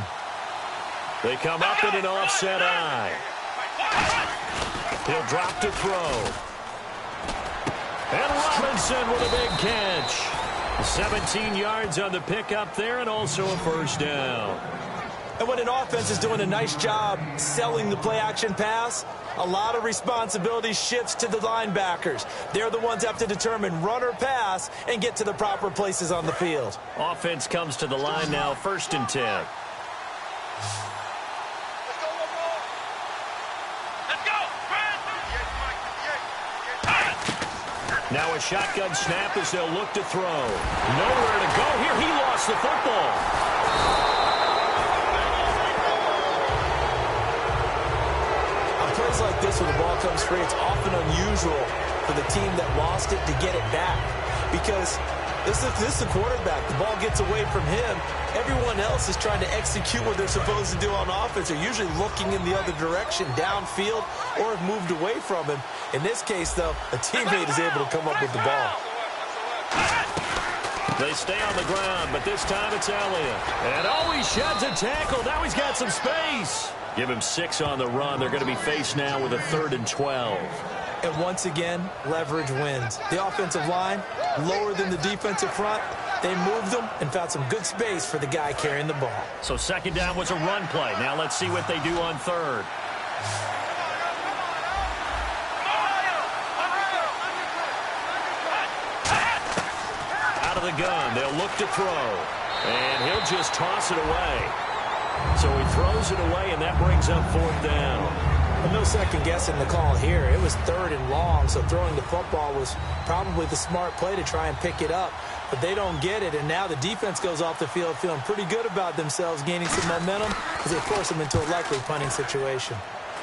They come up in an offset eye. He'll drop to throw. And Robinson with a big catch. 17 yards on the pickup there and also a first down. And when an offense is doing a nice job selling the play-action pass, a lot of responsibility shifts to the linebackers. They're the ones that have to determine run or pass and get to the proper places on the field. Offense comes to the line now, 1st and 10. Now a shotgun snap as they'll look to throw. Nowhere to go here. He lost the football. Plays like this when the ball comes free, it's often unusual for the team that lost it to get it back because this is the quarterback. The ball gets away from him. Everyone else is trying to execute what they're supposed to do on offense. They're usually looking in the other direction, downfield, or have moved away from him. In this case, though, a teammate is able to come up with the ball. They stay on the ground, but this time it's Elliott. And he sheds a tackle. Now he's got some space. Give him 6 on the run. They're going to be faced now with a 3rd and 12. And once again, leverage wins. The offensive line, lower than the defensive front. They moved them and found some good space for the guy carrying the ball. So second down was a run play. Now let's see what they do on third. Out of the gun, they'll look to throw. And he'll just toss it away. So he throws it away, and that brings up 4th down. Well, no second guessing the call here. It was 3rd and long, so throwing the football was probably the smart play to try and pick it up. But they don't get it, and now the defense goes off the field feeling pretty good about themselves, gaining some momentum as they force them into a likely punting situation.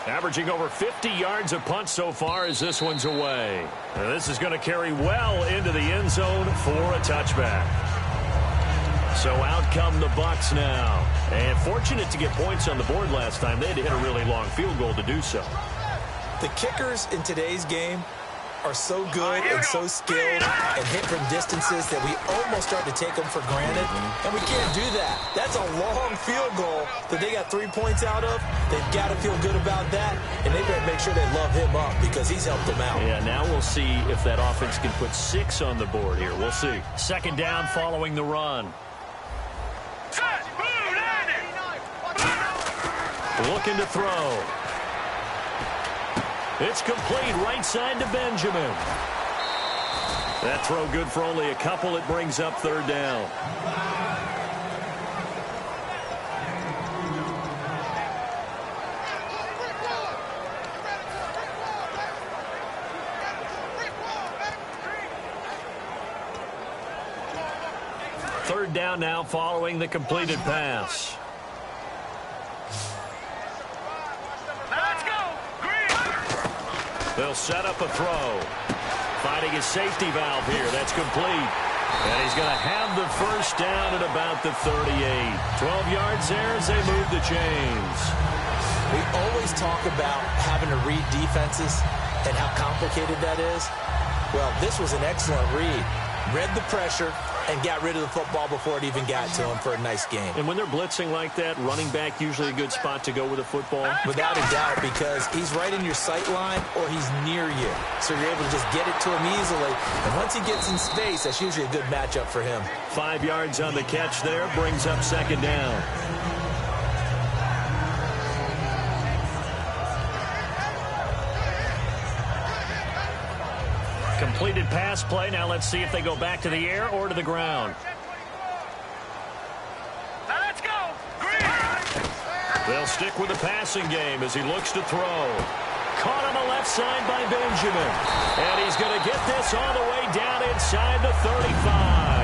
Averaging over 50 yards a punt so far as this one's away. And this is going to carry well into the end zone for a touchback. So out come the Bucs now. And fortunate to get points on the board last time. They had to hit a really long field goal to do so. The kickers in today's game are so good and so skilled and hit from distances that we almost start to take them for granted. And we can't do that. That's a long field goal that they got 3 points out of. They've got to feel good about that, and they better make sure they love him up because he's helped them out. Yeah, now we'll see if that offense can put 6 on the board here. We'll see. Second down following the run. Looking to throw. It's complete right side to Benjamin. That throw good for only a couple. It brings up third down. Third down now following the completed pass. They'll set up a throw. Finding his safety valve here. That's complete. And he's going to have the first down at about the 38. 12 yards there as they move the chains. We always talk about having to read defenses and how complicated that is. Well, this was an excellent read. Read the pressure and got rid of the football before it even got to him for a nice game. And when they're blitzing like that, running back usually a good spot to go with a football? Without a doubt, because he's right in your sight line or he's near you. So you're able to just get it to him easily. And once he gets in space, that's usually a good matchup for him. 5 yards on the catch there, brings up second down. Completed pass play. Now let's see if they go back to the air or to the ground. Now let's go. Green. They'll stick with the passing game as he looks to throw. Caught on the left side by Benjamin. And he's going to get this all the way down inside the 35.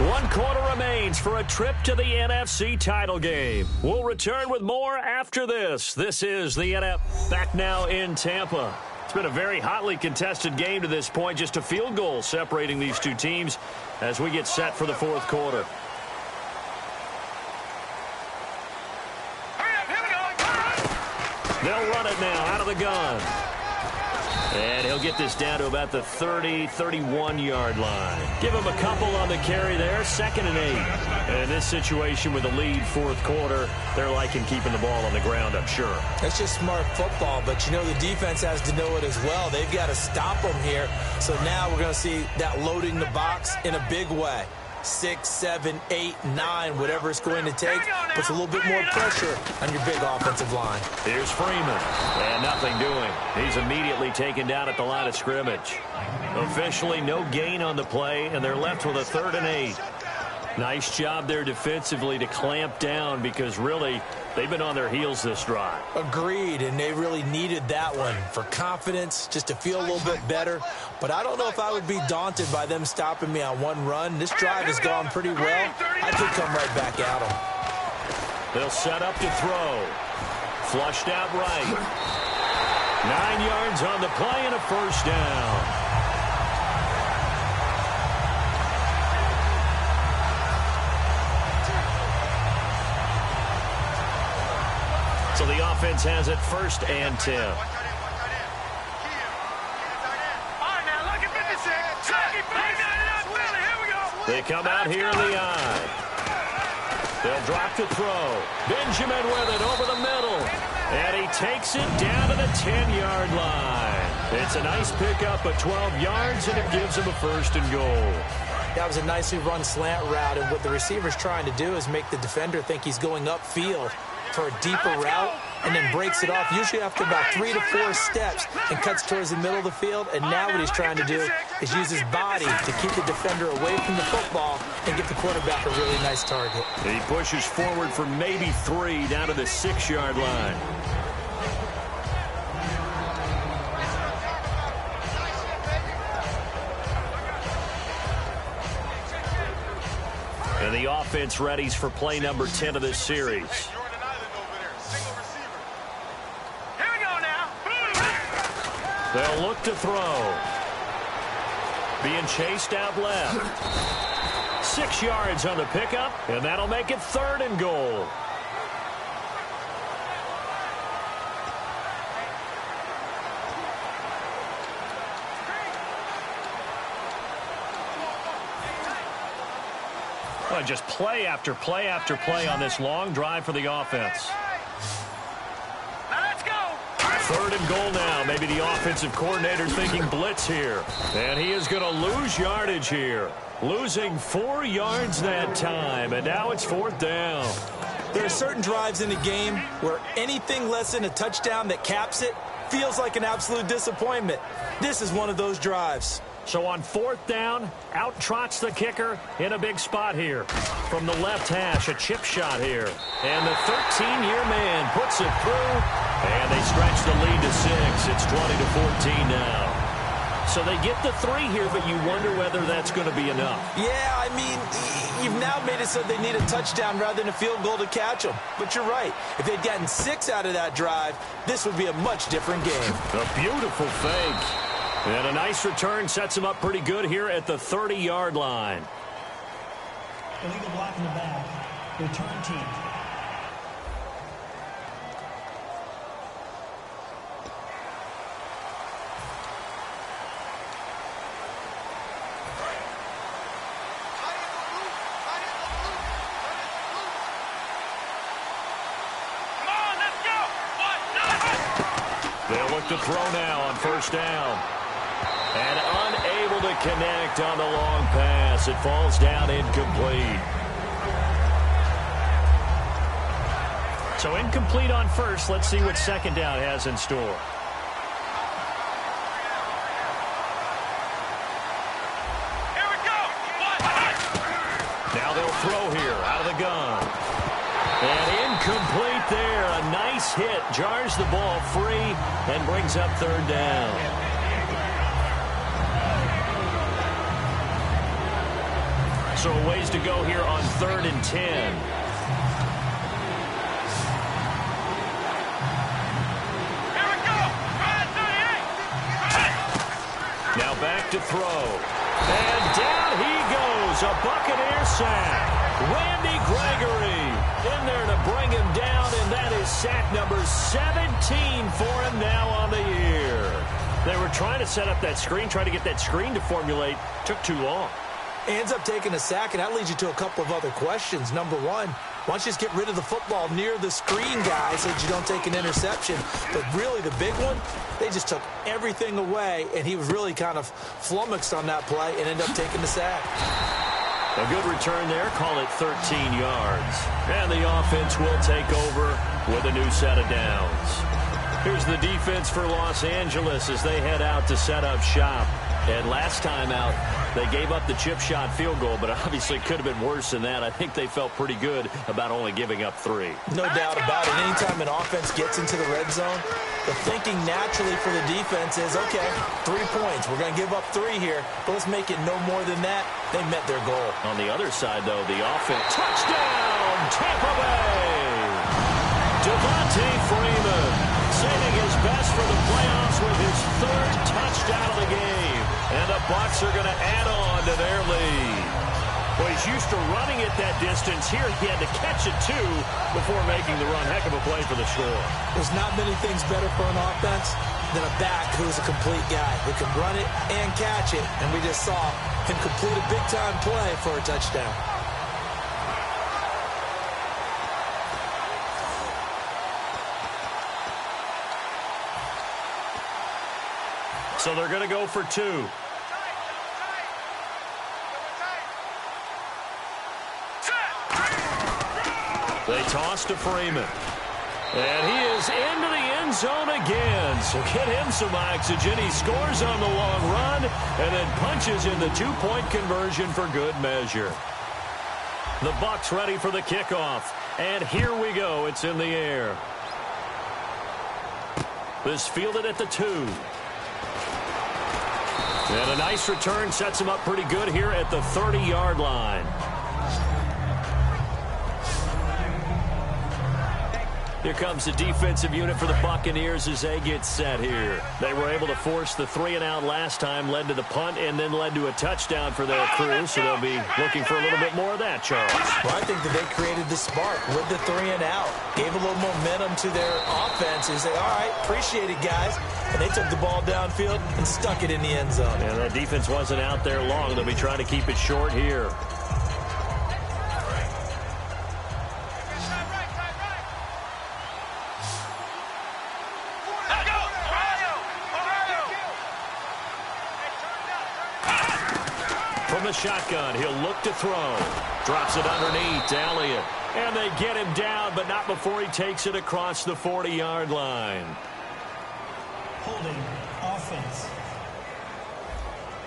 1 quarter remains for a trip to the NFC title game. We'll return with more after this. This is the NFL. Back now in Tampa. It's been a very hotly contested game to this point. Just a field goal separating these two teams as we get set for the fourth quarter. They'll run it now out of the gun. And he'll get this down to about the 30, 31-yard line. Give him a couple on the carry there, 2nd and 8. And in this situation with a lead fourth quarter, they're liking keeping the ball on the ground, I'm sure. That's just smart football, but you know the defense has to know it as well. They've got to stop them here. So now we're going to see that loading the box in a big way. 6, 7, 8, 9, whatever it's going to take, puts a little bit more pressure on your big offensive line. Here's Freeman, and nothing doing. He's immediately taken down at the line of scrimmage. Officially no gain on the play, and they're left with a 3rd and 8. Nice job there defensively to clamp down because really they've been on their heels this drive. Agreed, and they really needed that one for confidence, just to feel a little bit better. But I don't know if I would be daunted by them stopping me on one run. This drive has gone pretty well. I could come right back at them. They'll set up to throw. Flushed out right. 9 yards on the play and a first down. So the offense has it 1st and 10. All right, now look at 56. Here we go. They come out here in the eye. They'll drop to throw. Benjamin with it over the middle. And he takes it down to the 10-yard line. It's a nice pickup at 12 yards, and it gives him a 1st and goal. That was a nicely run slant route, and what the receiver's trying to do is make the defender think he's going upfield for a deeper route and then breaks it off, usually after about 3 to 4 steps, and cuts towards the middle of the field. And now what he's trying to do is use his body to keep the defender away from the football and give the quarterback a really nice target. He pushes forward for maybe 3 down to the 6-yard line. And the offense readies for play number 10 of this series. They'll look to throw. Being chased out left. 6 yards on the pickup, and that'll make it 3rd and goal. Well, just play after play after play on this long drive for the offense. Now let's go. 3rd and goal now. Maybe the offensive coordinator thinking blitz here. And he is going to lose yardage here. Losing 4 yards that time. And now it's 4th down. There are certain drives in the game where anything less than a touchdown that caps it feels like an absolute disappointment. This is one of those drives. So on 4th down, out trots the kicker in a big spot here. From the left hash, a chip shot here. And the 13-year man puts it through, and they stretch the lead to 6. It's 20-14 now. So they get the 3 here, but you wonder whether that's going to be enough. Yeah, I mean, you've now made it so they need a touchdown rather than a field goal to catch them. But you're right. If they'd gotten 6 out of that drive, this would be a much different game. A beautiful fake. And a nice return sets him up pretty good here at the 30-yard line. Illegal block in the back. Return team. Come on, let's go. They'll look to throw now on 1st down. And unable to connect on the long pass. It falls down incomplete. So incomplete on 1st. Let's see what 2nd down has in store. Here we go. Now they'll throw here out of the gun. And incomplete there. A nice hit. Jars the ball free and brings up 3rd down. So a ways to go here on 3rd and 10. Here we go. Now back to throw. And down he goes. A Buccaneer sack. Randy Gregory in there to bring him down, and that is sack number 17 for him now on the year. They were trying to set up that screen, trying to get that screen to formulate. Took too long. Ends up taking a sack, and that leads you to a couple of other questions. Number one, why don't you just get rid of the football near the screen guy so that you don't take an interception? But really the big one, they just took everything away, and he was really kind of flummoxed on that play and ended up taking the sack. A good return there, call it 13 yards. And the offense will take over with a new set of downs. Here's the defense for Los Angeles as they head out to set up shop. And last time out, they gave up the chip shot field goal, but obviously it could have been worse than that. I think they felt pretty good about only giving up 3. No doubt about it. Anytime an offense gets into the red zone, the thinking naturally for the defense is, okay, 3 points. We're going to give up 3 here, but let's make it no more than that. They met their goal. On the other side, though, the offense. Touchdown, Tampa Bay! Devontae Freeman saving his best for the playoffs with his 3rd touchdown of the game. And the Bucs are going to add on to their lead. Well, he's used to running it that distance. Here he had to catch it, too, before making the run. Heck of a play for the score. There's not many things better for an offense than a back who's a complete guy who can run it and catch it. And we just saw him complete a big-time play for a touchdown. So they're going to go for 2. They toss to Freeman. And he is into the end zone again. So get him some oxygen. He scores on the long run and then punches in the 2-point conversion for good measure. The Bucs ready for the kickoff. And here we go. It's in the air. This fielded at the 2. And a nice return sets him up pretty good here at the 30-yard line. Here comes the defensive unit for the Buccaneers as they get set here. They were able to force the 3-and-out last time, led to the punt, and then led to a touchdown for their crew, so they'll be looking for a little bit more of that, Charles. Well, I think that they created the spark with the 3-and-out, gave a little momentum to their offense and say, all right, appreciate it, guys. And they took the ball downfield and stuck it in the end zone. And that defense wasn't out there long. They'll be trying to keep it short here. From the shotgun, he'll look to throw. Drops it underneath to Elliott. And they get him down, but not before he takes it across the 40-yard line. Holding offense.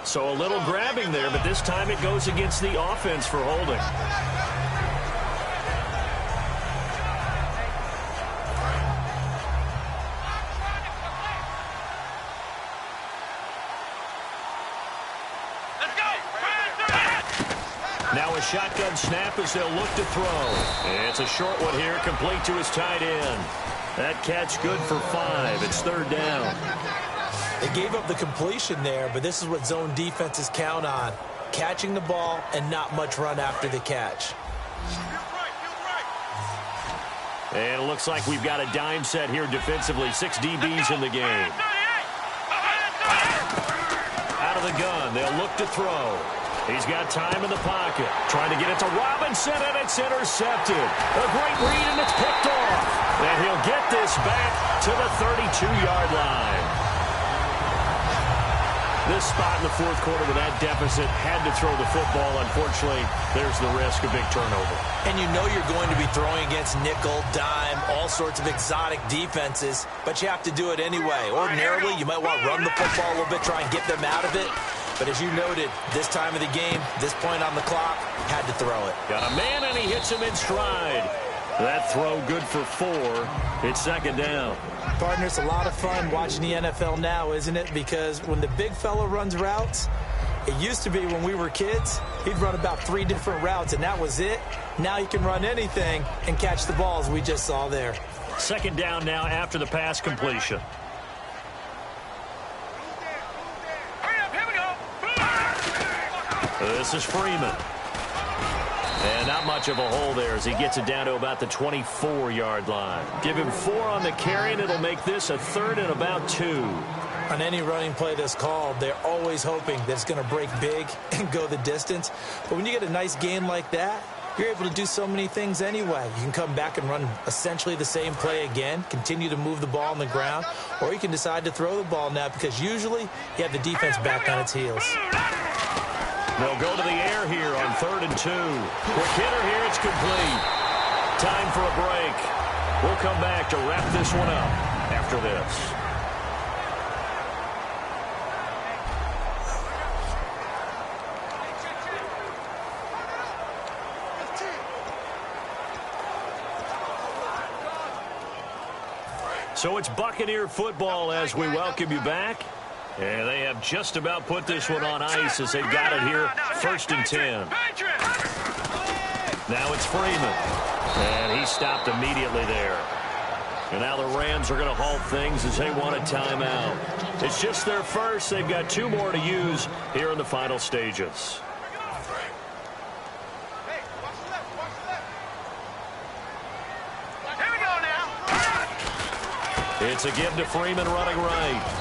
So a little grabbing there, but this time it goes against the offense for holding. Now a shotgun snap as they'll look to throw. It's a short one here, complete to his tight end. That catch good for 5. It's 3rd down. They gave up the completion there, but this is what zone defenses count on. Catching the ball and not much run after the catch. And it looks like we've got a dime set here defensively. 6 DBs in the game. Out of the gun, they'll look to throw. He's got time in the pocket. Trying to get it to Robinson, and it's intercepted. A great read, and it's picked off. And he'll get this back to the 32-yard line. This spot in the 4th quarter with that deficit, had to throw the football. Unfortunately, there's the risk of big turnover. And you know you're going to be throwing against nickel, dime, all sorts of exotic defenses, but you have to do it anyway. Ordinarily, you might want to run the football a little bit, try and get them out of it. But as you noted, this time of the game, this point on the clock, had to throw it. Got a man, and he hits him in stride. That throw good for 4. It's 2nd down. Partner, it's a lot of fun watching the NFL now, isn't it? Because when the big fella runs routes, it used to be when we were kids, he'd run about 3 different routes, and that was it. Now he can run anything and catch the balls we just saw there. 2nd down now after the pass completion. This is Freeman. And not much of a hole there as he gets it down to about the 24-yard line. Give him 4 on the carry, and it'll make this a 3rd and about 2. On any running play that's called, they're always hoping that it's going to break big and go the distance. But when you get a nice gain like that, you're able to do so many things anyway. You can come back and run essentially the same play again, continue to move the ball on the ground, or you can decide to throw the ball now because usually you have the defense back on its heels. They'll go to the air here on 3rd and 2. Quick hitter here, it's complete. Time for a break. We'll come back to wrap this one up after this. So it's Buccaneer football as we welcome you back. And they have just about put this one on ice as they've got it here, 1st and 10. Now it's Freeman. And he stopped immediately there. And now the Rams are going to halt things as they want a timeout. It's just their first. They've got 2 more to use here in the final stages. It's a give to Freeman running right.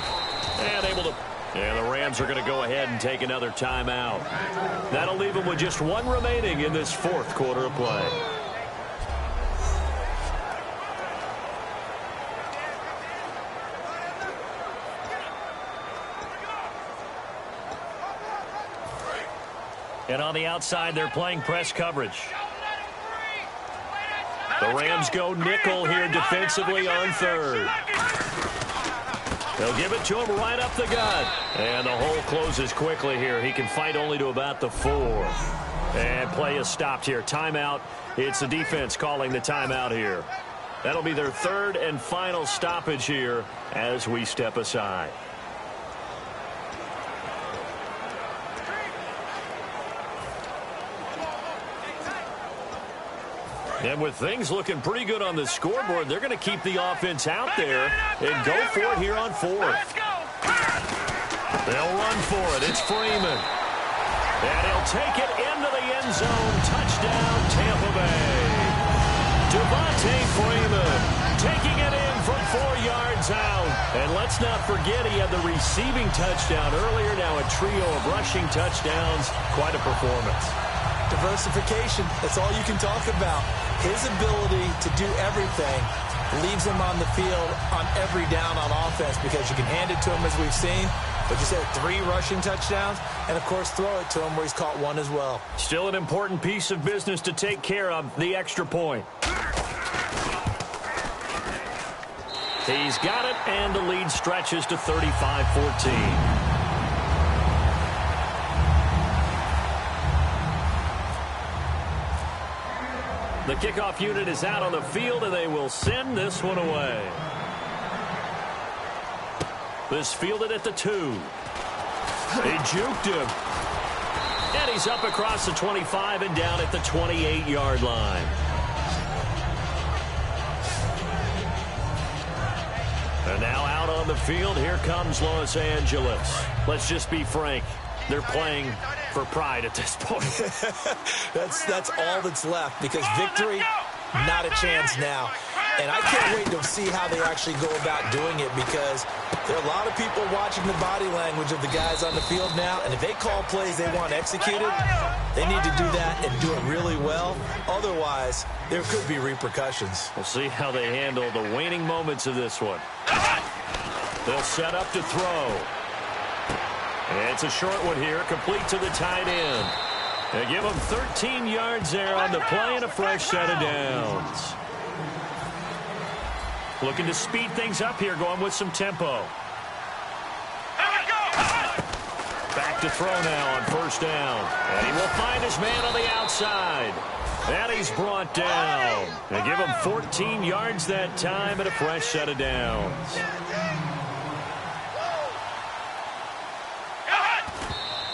And the Rams are going to go ahead and take another timeout. That'll leave them with just 1 remaining in this 4th quarter of play. And on the outside, they're playing press coverage. The Rams go nickel here defensively on 3rd. They'll give it to him right up the gut. And the hole closes quickly here. He can fight only to about the 4. And play is stopped here. Timeout. It's the defense calling the timeout here. That'll be their 3rd and final stoppage here as we step aside. And with things looking pretty good on the scoreboard, they're going to keep the offense out there and go for it here on 4th. They'll run for it. It's Freeman. And he'll take it into the end zone. Touchdown, Tampa Bay. Devontae Freeman taking it in from 4 yards out. And let's not forget he had the receiving touchdown earlier. Now a trio of rushing touchdowns. Quite a performance. Diversification, that's all you can talk about. His ability to do everything leaves him on the field on every down on offense because you can hand it to him as we've seen. But you said 3 rushing touchdowns, and of course throw it to him where he's caught 1 as well. Still an important piece of business to take care of, the extra point. He's got it, and the lead stretches to 35-14. The kickoff unit is out on the field, and they will send this one away. This fielded at the 2. He juked him. And he's up across the 25 and down at the 28-yard line. And now out on the field, here comes Los Angeles. Let's just be frank. They're playing for pride at this point. That's all that's left because victory, not a chance now. And I can't wait to see how they actually go about doing it because there are a lot of people watching the body language of the guys on the field now. And if they call plays they want executed, they need to do that and do it really well. Otherwise, there could be repercussions. We'll see how they handle the waning moments of this one. They'll set up to throw. It's a short one here, complete to the tight end. They give him 13 yards there on the play and a fresh set of downs. Looking to speed things up here, going with some tempo. Back to throw now on first down. And he will find his man on the outside. And he's brought down. They give him 14 yards that time and a fresh set of downs.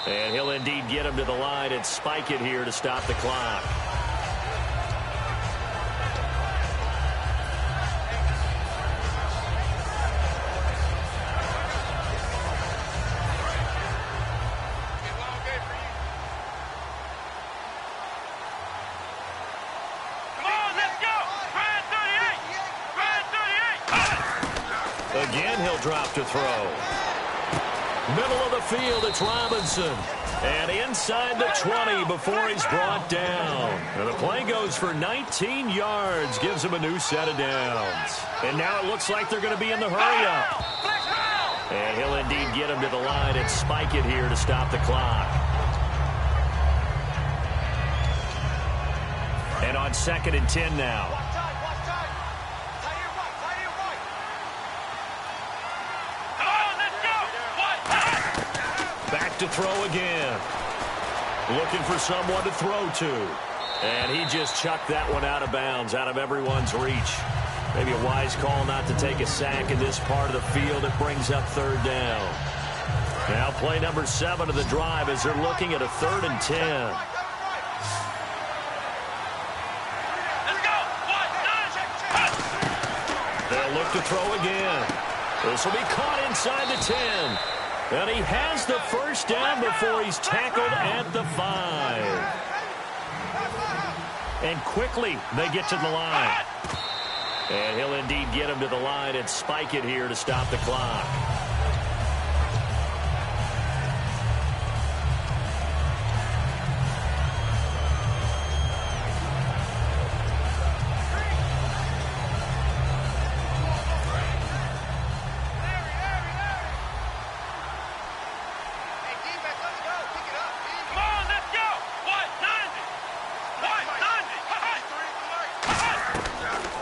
And he'll indeed get him to the line and spike it here to stop the clock. Again, he'll drop to throw. Middle of the field, it's Robinson. And inside the 20 before he's brought down. And the play goes for 19 yards, gives him a new set of downs. And now it looks like they're going to be in the hurry-up. And he'll indeed get him to the line and spike it here to stop the clock. And on 2nd and 10 now. To throw again. Looking for someone to throw to. And he just chucked that one out of bounds, out of everyone's reach. Maybe a wise call not to take a sack in this part of the field. It brings up 3rd down. Now play number 7 of the drive as they're looking at a 3rd and 10. They'll look to throw again. This will be caught inside the 10. And he has the first down before he's tackled at the 5. And quickly they get to the line. And he'll indeed get him to the line and spike it here to stop the clock.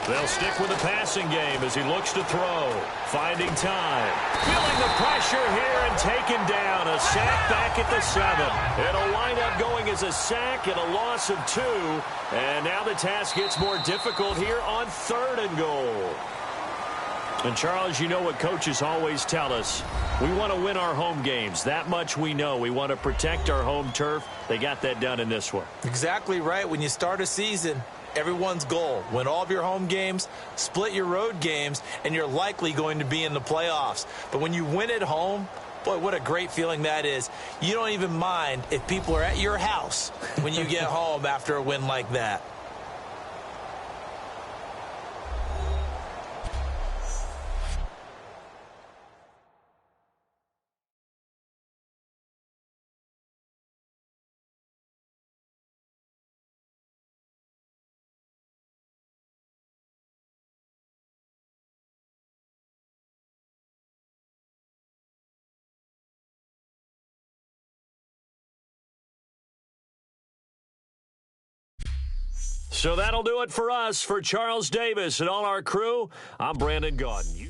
They'll stick with the passing game as he looks to throw. Finding time. Feeling the pressure here and taken down. A sack back at the 7. It'll wind up going as a sack and a loss of 2. And now the task gets more difficult here on 3rd and goal. And Charles, you know what coaches always tell us. We want to win our home games. That much we know. We want to protect our home turf. They got that done in this one. Exactly right. When you start a season, everyone's goal. Win all of your home games, split your road games, and you're likely going to be in the playoffs. But when you win at home, boy, what a great feeling that is. You don't even mind if people are at your house when you get home after a win like that. So that'll do it for us. For Charles Davis and all our crew, I'm Brandon Gaudin.